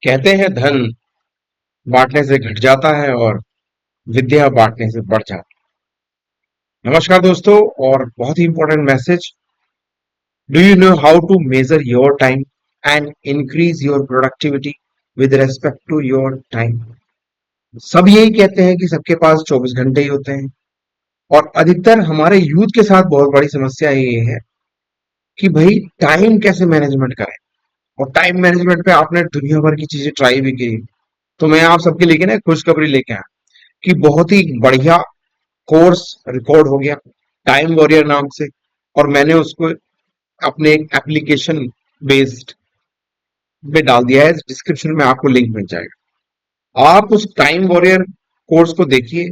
कहते हैं धन बांटने से घट जाता है और विद्या बांटने से बढ़ जाता है। नमस्कार दोस्तों। और बहुत ही important message. Do you know how to measure your time and increase your productivity with respect to your time. सब यही कहते हैं कि सबके पास 24 घंटे ही होते हैं। और अधिकतर हमारे यूथ के साथ बहुत बड़ी समस्या ये है कि भाई टाइम कैसे मैनेजमेंट करें। और टाइम मैनेजमेंट पे आपने दुनिया भर की चीजें ट्राई भी की। तो मैं आप सबके लेके ना खुशखबरी लेके आया कि बहुत ही बढ़िया कोर्स रिकॉर्ड हो गया टाइम वॉरियर नाम से। और मैंने उसको अपने एक एप्लीकेशन बेस्ड में डाल दिया है। डिस्क्रिप्शन में आपको लिंक मिल जाएगा। आप उस टाइम वॉरियर कोर्स को देखिए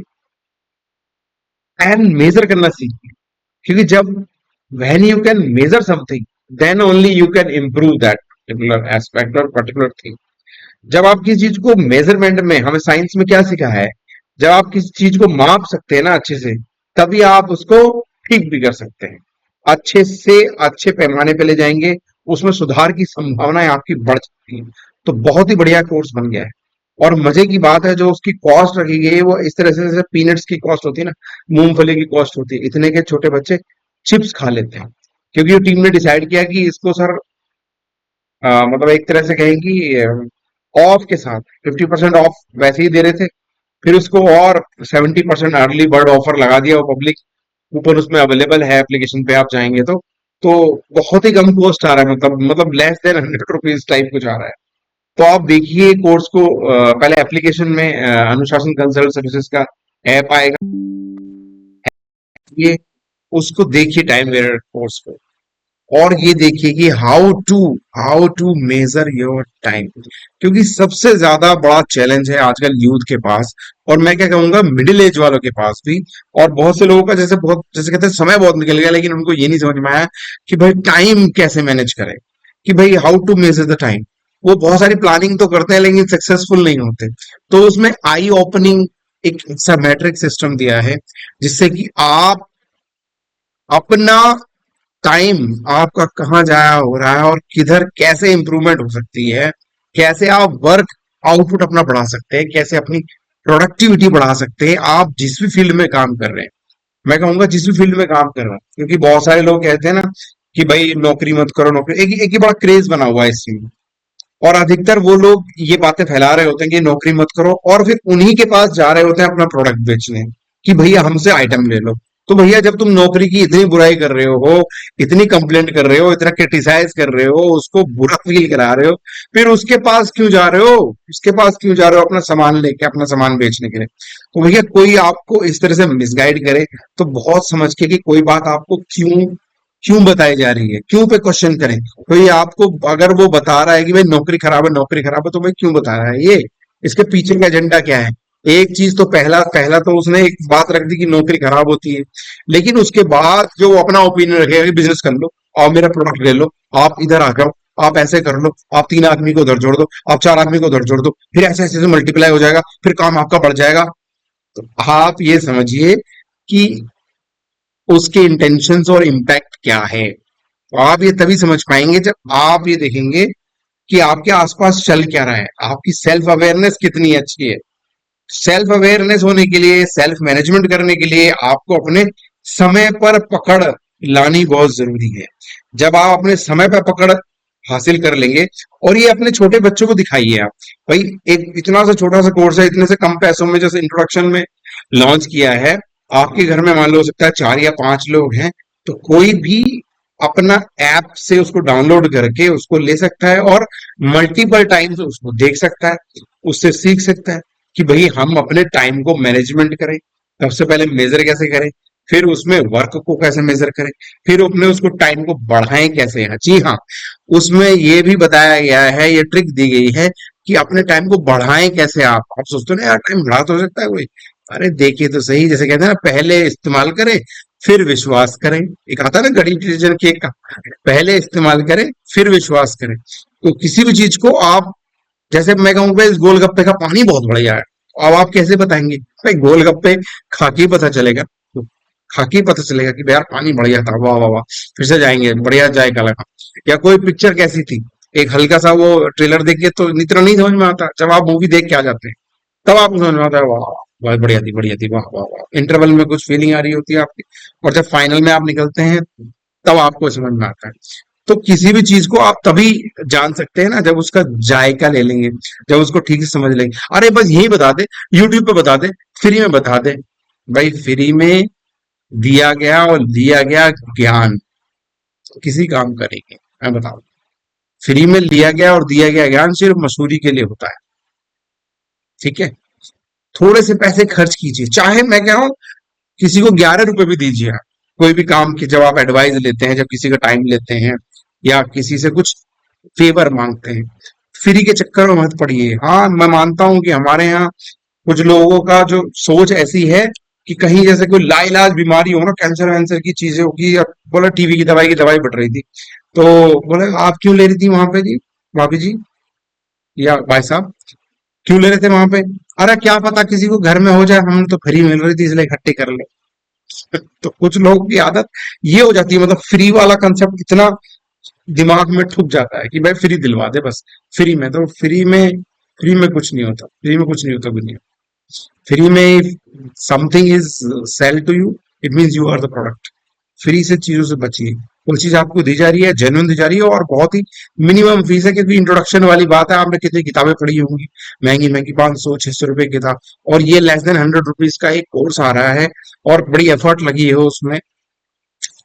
एंड मेजर करना सीखिए। क्योंकि जब when you can measure something then only you can improve that particular aspect और पर्टिकुलर थिंग। जब आप किसी चीज को मेजरमेंट में, हमें साइंस में क्या सिखा है, जब आप किसी चीज को माप सकते हैं ना अच्छे से, तभी आप उसको ठीक भी कर सकते हैं। अच्छे से अच्छे पैमाने पे ले जाएंगे, उसमें सुधार की संभावनाएं आपकी बढ़ सकती हैं। तो बहुत ही बढ़िया कोर्स बन गया है। और मजे की बात है, जो उसकी कॉस्ट रखी गई है वो इस तरह से जैसे पीनट्स की कॉस्ट होती है ना, मूंगफली की कॉस्ट होती है, इतने के छोटे बच्चे चिप्स खा लेते हैं। क्योंकि टीम ने डिसाइड किया कि इसको सर मतलब एक तरह से कहें कि ऑफ के साथ 50% ऑफ वैसे ही दे रहे थे। फिर उसको और 70% अर्ली बर्ड ऑफर लगा दिया। वो पब्लिक कूपन उसमें अवेलेबल है, एप्लीकेशन पे आप जाएंगे तो बहुत ही कम कॉस्ट आ रहा है। मतलब लेस देन 100 रुपीज टाइप कुछ आ रहा है। तो आप देखिए कोर्स को। पहले एप्लीकेशन में अनुशासन कंसल्ट सर्विसेज का ऐप आएगा, ये उसको देखिए टाइम वेयर कोर्स को। और ये देखिए कि how to measure your time. क्योंकि सबसे ज्यादा बड़ा चैलेंज है आजकल यूथ के पास, और मैं क्या कहूंगा मिडिल एज वालों के पास भी। और बहुत से लोगों का जैसे कहते हैं समय बहुत निकल गया, लेकिन उनको ये नहीं समझ में आया कि भाई टाइम कैसे मैनेज करें। कि भाई how to measure the time. वो बहुत सारी प्लानिंग तो करते हैं लेकिन सक्सेसफुल नहीं होते। तो उसमें आई ओपनिंग एक ऐसा मैट्रिक सिस्टम दिया है जिससे कि आप अपना टाइम आपका कहाँ जाया हो रहा है और किधर कैसे इंप्रूवमेंट हो सकती है, कैसे आप वर्क आउटपुट अपना बढ़ा सकते हैं, कैसे अपनी प्रोडक्टिविटी बढ़ा सकते हैं आप जिस भी फील्ड में काम कर रहे हैं। मैं कहूंगा जिस भी फील्ड में काम कर रहा है, क्योंकि बहुत सारे लोग कहते हैं ना कि भाई नौकरी मत करो, नौकरी एक ही बड़ा क्रेज बना हुआ है इस चीज में। और अधिकतर वो लोग ये बातें फैला रहे होते हैं कि नौकरी मत करो, और फिर उन्हीं के पास जा रहे होते हैं अपना प्रोडक्ट बेचने कि भैया हमसे आइटम ले लो। तो भैया जब तुम नौकरी की इतनी बुराई कर रहे हो, इतनी कंप्लेंट कर रहे हो, इतना क्रिटिसाइज कर रहे हो, उसको बुरा फील करा रहे हो, फिर उसके पास क्यों जा रहे हो? उसके पास क्यों जा रहे हो अपना सामान लेके, अपना सामान बेचने के लिए? तो भैया कोई आपको इस तरह से मिसगाइड करे तो बहुत समझ के कि कोई बात आपको क्यों क्यों बताई जा रही है, क्यों पे क्वेश्चन करें। कोई आपको अगर वो बता रहा है कि भाई नौकरी खराब है, नौकरी खराब है, तो भाई क्यों बता रहा है ये? इसके पीछे का एजेंडा क्या है? एक चीज तो पहला पहला तो उसने एक बात रख दी कि नौकरी खराब होती है। लेकिन उसके बाद जो वो अपना ओपिनियन रखेगा कि बिजनेस कर लो और मेरा प्रोडक्ट ले लो, आप इधर आ जाओ, आप ऐसे कर लो, आप 3 आदमी को उधर जोड़ दो, आप 4 आदमी को उधर जोड़ दो, फिर ऐसे ऐसे मल्टीप्लाई हो जाएगा, फिर काम आपका बढ़ जाएगा। तो आप ये समझिए कि उसके इंटेंशंस और इम्पैक्ट क्या है। तो आप ये तभी समझ पाएंगे जब आप ये देखेंगे कि आपके आसपास चल क्या रहा है, आपकी सेल्फ अवेयरनेस कितनी अच्छी है। सेल्फ अवेयरनेस होने के लिए, सेल्फ मैनेजमेंट करने के लिए आपको अपने समय पर पकड़ लानी बहुत जरूरी है। जब आप अपने समय पर पकड़ हासिल कर लेंगे, और ये अपने छोटे बच्चों को दिखाइए आप। भाई एक इतना सा छोटा सा कोर्स है, इतने से कम पैसों में जैसे इंट्रोडक्शन में लॉन्च किया है। आपके घर में मान लो हो सकता है 4 या 5 लोग हैं, तो कोई भी अपना ऐप से उसको डाउनलोड करके उसको ले सकता है और मल्टीपल टाइम्स उसको देख सकता है, उससे सीख सकता है कि भाई हम अपने टाइम को मैनेजमेंट करें। सबसे पहले मेजर कैसे करें, फिर उसमें वर्क को कैसे मेजर करें, फिर अपने उसको टाइम को बढ़ाएं कैसे। हाँ जी हाँ, उसमें ये भी बताया गया है, ये ट्रिक दी गई है कि अपने टाइम को बढ़ाएं कैसे। आप सोचते हो ना यार टाइम बढ़ा तो हो सकता है कोई, अरे देखिए तो सही। जैसे कहते हैं ना, पहले इस्तेमाल करें फिर विश्वास करें। एक आता है ना गणित डिसीजन केक का, पहले इस्तेमाल करें फिर विश्वास करें। तो किसी भी चीज को आप, जैसे मैं कहूँ इस गोलगप्पे का पानी बहुत बढ़िया है, अब आप कैसे बताएंगे? भाई गोलगप्पे खा के ही पता चलेगा। तो खा के ही पता चलेगा कि यार पानी बढ़िया था, वाह वाह वाह, फिर से जाएंगे, बढ़िया जाएगा लगा। या कोई पिक्चर कैसी थी, एक हल्का सा वो ट्रेलर देख के तो इतना नहीं समझ में आता, जब आप मूवी देख के आ जाते हैं तब आपको समझ में आता है, वाह बहुत बढ़िया थी, वाह वाह वाह, इंटरवल में कुछ फीलिंग आ रही होती है आपकी, और जब फाइनल में आप निकलते हैं तब आपको समझ में आता है। तो किसी भी चीज को आप तभी जान सकते हैं ना जब उसका जायका ले लेंगे, जब उसको ठीक से समझ लेंगे। अरे बस यही बता दे, यूट्यूब पे बता दे, फ्री में बता दे, भाई फ्री में दिया गया और लिया गया ज्ञान किसी काम का नहीं है, मैं बताऊं। फ्री में लिया गया और दिया गया ज्ञान सिर्फ मसूरी के लिए होता है, ठीक है। थोड़े से पैसे खर्च कीजिए, चाहे मैं कह रहा हूं किसी को 11 रुपए भी दीजिए आप, कोई भी काम की जब आप एडवाइस लेते हैं, जब किसी का टाइम लेते हैं या किसी से कुछ फेवर मांगते हैं, फ्री के चक्कर में मत पड़िए। हाँ मैं मानता हूं कि हमारे यहाँ कुछ लोगों का जो सोच ऐसी है कि कहीं जैसे कोई लाइलाज बीमारी हो ना, कैंसर वैंसर की चीजें होगी, या बोला टीवी की दवाई बढ़ रही थी, तो बोले आप क्यों ले रही थी वहां पे जी, भाभी जी या भाई साहब, क्यों ले रहे थे वहां पे? अरे क्या पता किसी को घर में हो जाए, हम तो फ्री मिल रही थी इसलिए इकट्ठी कर ले। तो कुछ लोगों की आदत ये हो जाती है, मतलब फ्री वाला कंसेप्ट इतना दिमाग में ठुक जाता है कि भाई फ्री दिलवा दे बस, फ्री में तो फ्री में कुछ नहीं होता, फ्री में कुछ नहीं होता दुनिया। फ्री में something is sell to you, it means you are the product. Free से चीजों से बचिए, कोई चीज आपको दी जा रही है, जेन्युइन दी जा रही है, और बहुत ही मिनिमम फीस है, क्योंकि इंट्रोडक्शन वाली बात है, आपने कितनी किताबें पढ़ी होंगी, महंगी महंगी 500 600 रुपए की किताब, और ये लेस देन 100 रुपीज का एक कोर्स आ रहा है, और बड़ी एफर्ट लगी है उसमें,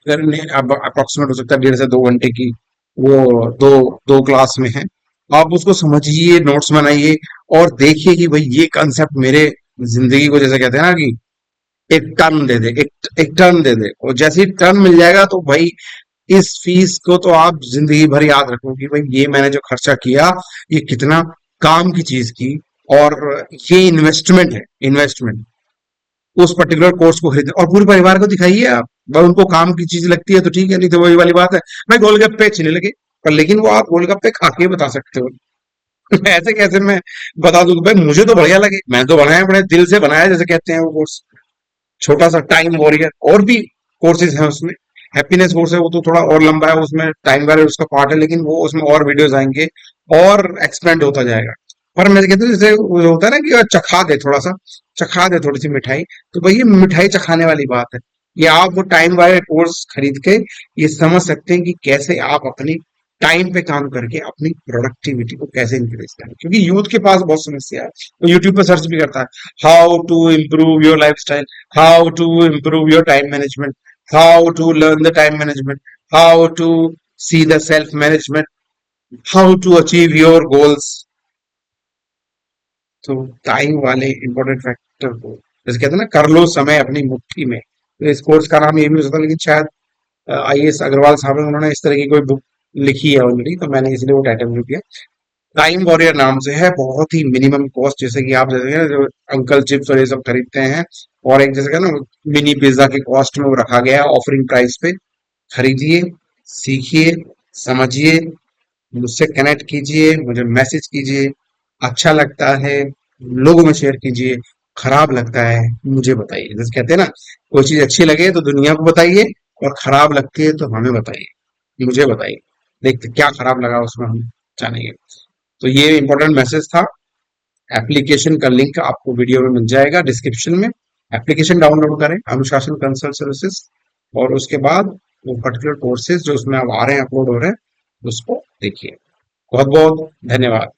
करने अब अप्रोक्सीमेट हो सकता है 1.5 से 2 घंटे की वो दो दो क्लास में है। आप उसको समझिए, नोट्स बनाइए, और देखिए कि भाई ये कंसेप्ट मेरे जिंदगी को, जैसे कहते हैं ना कि एक टर्न दे दे, एक टर्न दे दे, और जैसे ही टर्न मिल जाएगा तो भाई इस फीस को तो आप जिंदगी भर याद रखो कि भाई ये मैंने जो खर्चा किया, ये कितना काम की चीज की, और ये इन्वेस्टमेंट है, इन्वेस्टमेंट उस पर्टिकुलर कोर्स को खरीदने, और पूरे परिवार को दिखाइए आप। भाई उनको काम की चीज लगती है तो ठीक है, नहीं तो वही वाली बात है, भाई गोलगप्पे अच्छे नहीं लगे, पर लेकिन वो आप गोलगप्पे खा के बता सकते हो। ऐसे कैसे मैं बता दूं कि भाई मुझे तो बढ़िया लगे, मैंने तो बनाया, बड़े दिल से बनाया, जैसे कहते हैं वो कोर्स। छोटा सा टाइम वॉरियर और भी कोर्सेज हैं उसमें, हैप्पीनेस कोर्स है वो तो थोड़ा और लंबा है, उसमें टाइम वॉरियर उसका पार्ट है, लेकिन वो उसमें और वीडियोस आएंगे और एक्सपेंड होता जाएगा। पर मैं कहता हूँ जैसे वो होता है ना कि चखा दे थोड़ा सा, चखा दे थोड़ी सी मिठाई, तो भाई ये मिठाई चखाने वाली बात है। ये आप वो टाइम वाले कोर्स खरीद के ये समझ सकते हैं कि कैसे आप अपनी टाइम पे काम करके अपनी प्रोडक्टिविटी को कैसे इंक्रीज करें, क्योंकि यूथ के पास बहुत समस्या है। वो यूट्यूब पर सर्च भी करता है, how to improve your lifestyle, how to improve your time management, how to learn the time management, how to see the self management, how to achieve your goals। तो time वाले important factor को, जैसे कहते हैं ना, कर लो समय अपनी मुट्ठी में, तो इस कोर्स का नाम ये भी हो सकता है, लेकिन शायद आईएएस अग्रवाल साहब ने, उन्होंने इस तरह की कोई बुक लिखी है ऑलरेडी, तो मैंने इसलिए वो टाइटल नहीं किया। टाइम वॉरियर नाम से है, बहुत ही मिनिमम कॉस्ट, जैसे कि आप जैसे ना जो अंकल चिप्स और ये सब खरीदते हैं, और एक जैसे ना मिनी पिज्जा की कॉस्ट में वो रखा गया है ऑफरिंग प्राइस पे। खरीदिए, सीखिए, समझिए, मुझसे कनेक्ट कीजिए, मुझे मैसेज कीजिए, अच्छा लगता है लोगों में शेयर कीजिए, खराब लगता है मुझे बताइए। जैसे कहते हैं ना, कोई चीज अच्छी लगे तो दुनिया को बताइए, और खराब लगती है तो हमें बताइए, मुझे बताइए, देखते क्या खराब लगा उसमें, हम जानेंगे। तो ये इंपॉर्टेंट मैसेज था। एप्लीकेशन का लिंक आपको वीडियो में मिल जाएगा डिस्क्रिप्शन में, एप्लीकेशन डाउनलोड करें, अनुशासन कंसल्ट सर्विसेज, और उसके बाद वो पर्टिकुलर कोर्सेज जो उसमें अब आ रहे हैं, अपलोड हो रहे हैं, उसको देखिए। बहुत बहुत धन्यवाद।